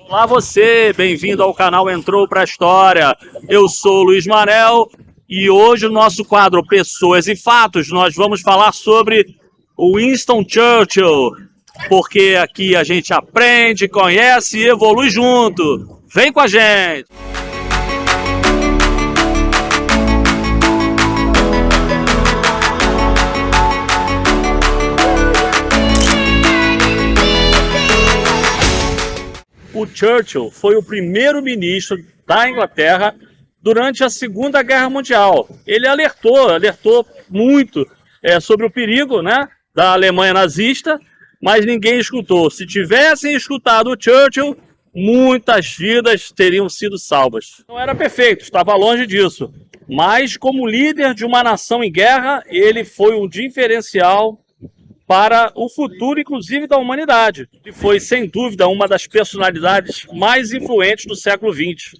Olá você, bem-vindo ao canal Entrou pra História. Eu sou o Luiz Manel e hoje no nosso quadro Pessoas e Fatos nós vamos falar sobre o Winston Churchill, porque aqui a gente aprende, conhece e evolui junto. Vem com a gente! O Churchill foi o primeiro-ministro da Inglaterra durante a Segunda Guerra Mundial. Ele alertou muito sobre o perigo, né, da Alemanha nazista, mas ninguém escutou. Se tivessem escutado o Churchill, muitas vidas teriam sido salvas. Não era perfeito, estava longe disso. Mas como líder de uma nação em guerra, ele foi um diferencial para o futuro, inclusive, da humanidade. E foi, sem dúvida, uma das personalidades mais influentes do século XX.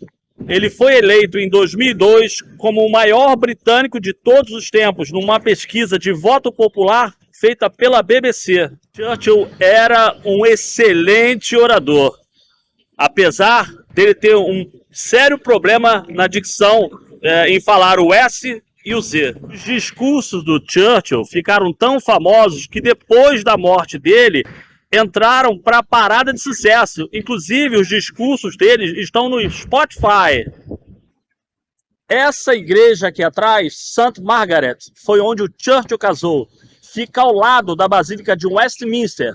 Ele foi eleito em 2002 como o maior britânico de todos os tempos, numa pesquisa de voto popular feita pela BBC. Churchill era um excelente orador, apesar dele ter um sério problema na dicção, em falar o S e o Z. Os discursos do Churchill ficaram tão famosos que depois da morte dele entraram para a parada de sucesso. Inclusive, os discursos dele estão no Spotify. Essa igreja aqui atrás, St. Margaret, foi onde o Churchill casou. Fica ao lado da Basílica de Westminster.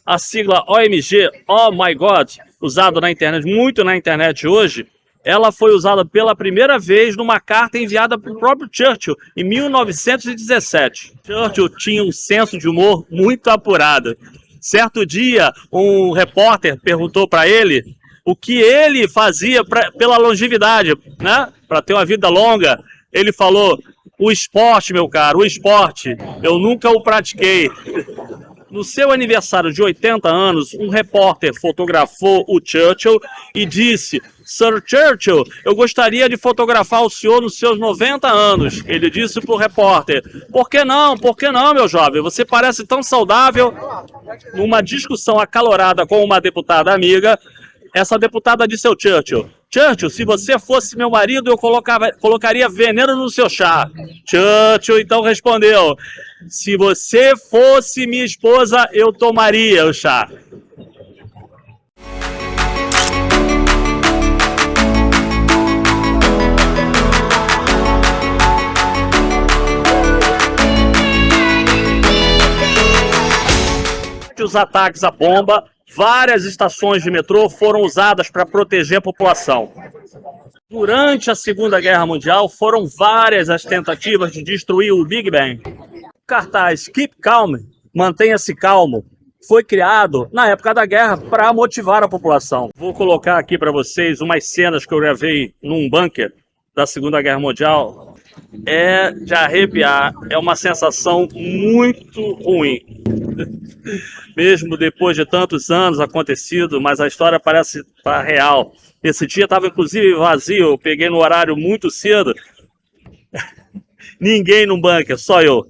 A sigla OMG, Oh My God, usada na internet, muito na internet hoje, ela foi usada pela primeira vez numa carta enviada para o próprio Churchill em 1917. Churchill tinha um senso de humor muito apurado. Certo dia, um repórter perguntou para ele o que ele fazia pela longevidade, né? Para ter uma vida longa. Ele falou: o esporte, meu caro, o esporte. Eu nunca o pratiquei. No seu aniversário de 80 anos, um repórter fotografou o Churchill e disse: Sir Churchill, eu gostaria de fotografar o senhor nos seus 90 anos. Ele disse para o repórter: por que não, meu jovem? Você parece tão saudável. Numa discussão acalorada com uma deputada amiga, essa deputada disse ao Churchill: Churchill, se você fosse meu marido, eu colocaria veneno no seu chá. Churchill então respondeu: se você fosse minha esposa, eu tomaria o chá. Os ataques à bomba, várias estações de metrô foram usadas para proteger a população. Durante a Segunda Guerra Mundial, foram várias as tentativas de destruir o Big Ben. O cartaz Keep Calm, mantenha-se calmo, foi criado na época da guerra para motivar a população. Vou colocar aqui para vocês umas cenas que eu gravei num bunker da Segunda Guerra Mundial. É de arrepiar, é uma sensação muito ruim. Mesmo depois de tantos anos acontecido, mas a história parece estar real. Esse dia estava inclusive vazio, eu peguei no horário muito cedo. Ninguém no bunker, só eu.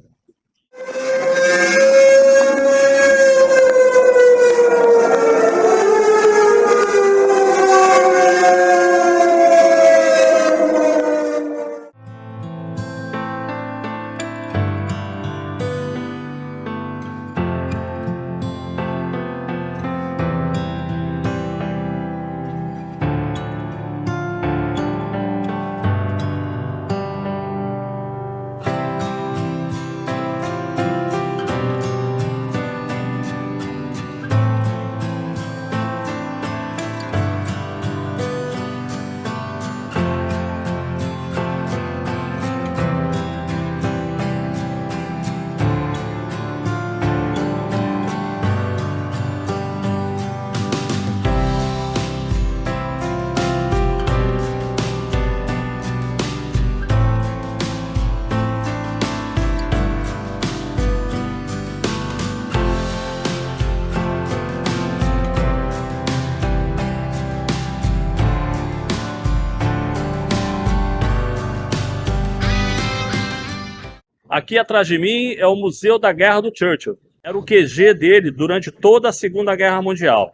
Aqui atrás de mim é o Museu da Guerra do Churchill. Era o QG dele durante toda a Segunda Guerra Mundial.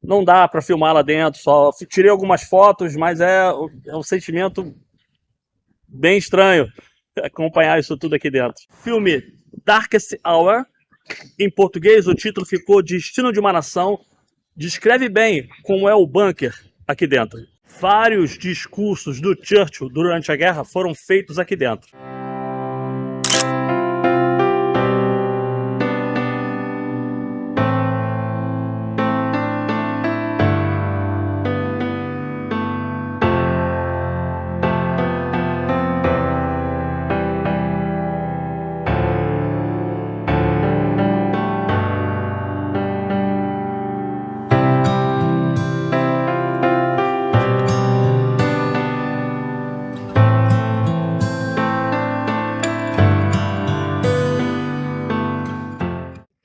Não dá para filmar lá dentro, só tirei algumas fotos, mas é um sentimento bem estranho acompanhar isso tudo aqui dentro. Filme Darkest Hour, em português o título ficou Destino de uma Nação, descreve bem como é o bunker aqui dentro. Vários discursos do Churchill durante a guerra foram feitos aqui dentro.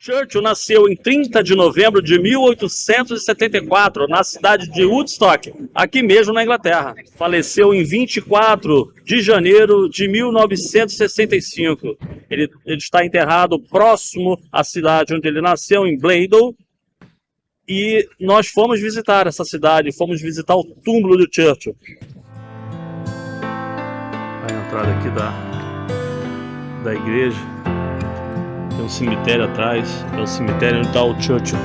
Churchill nasceu em 30 de novembro de 1874, na cidade de Woodstock, aqui mesmo na Inglaterra. Faleceu em 24 de janeiro de 1965. Ele está enterrado próximo à cidade onde ele nasceu, em Blaydon. E nós fomos visitar essa cidade, fomos visitar o túmulo do Churchill. A entrada aqui da igreja. Tem um cemitério atrás, é o cemitério onde está o Churchill.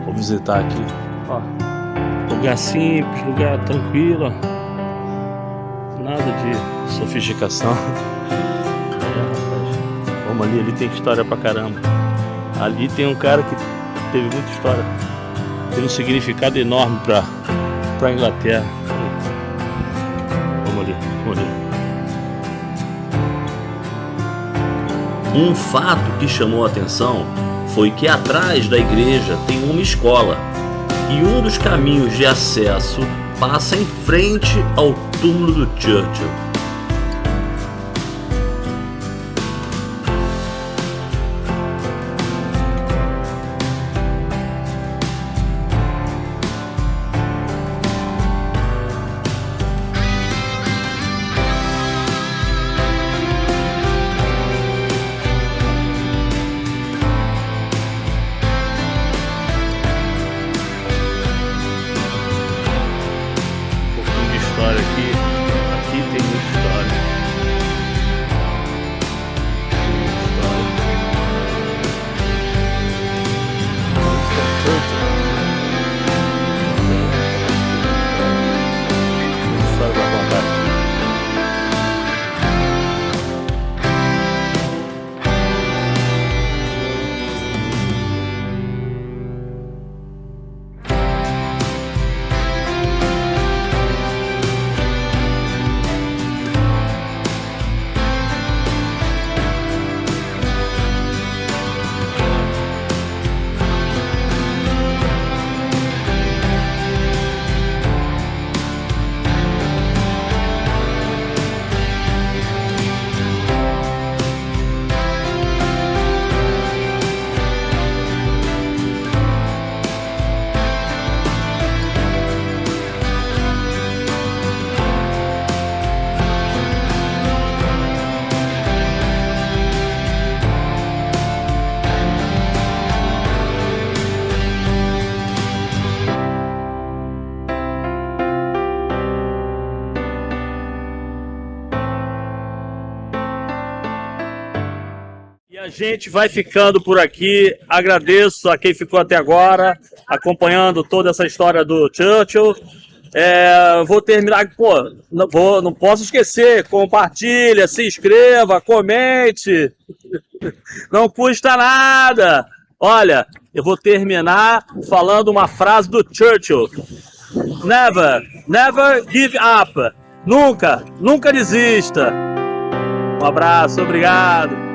Vou visitar aqui. Ó, lugar simples, lugar tranquilo. Nada de sofisticação. Vamos ali tem história pra caramba. Ali tem um cara que teve muita história. Tem um significado enorme pra Inglaterra. Vamos ali. Um fato que chamou a atenção foi que atrás da igreja tem uma escola e um dos caminhos de acesso passa em frente ao túmulo do Churchill. Aqui tem muita história. A gente vai ficando por aqui. Agradeço a quem ficou até agora, acompanhando toda essa história do Churchill. Vou terminar, não posso esquecer, compartilha, se inscreva, comente, não custa nada. Olha, eu vou terminar falando uma frase do Churchill: never give up, nunca desista. Um abraço, obrigado.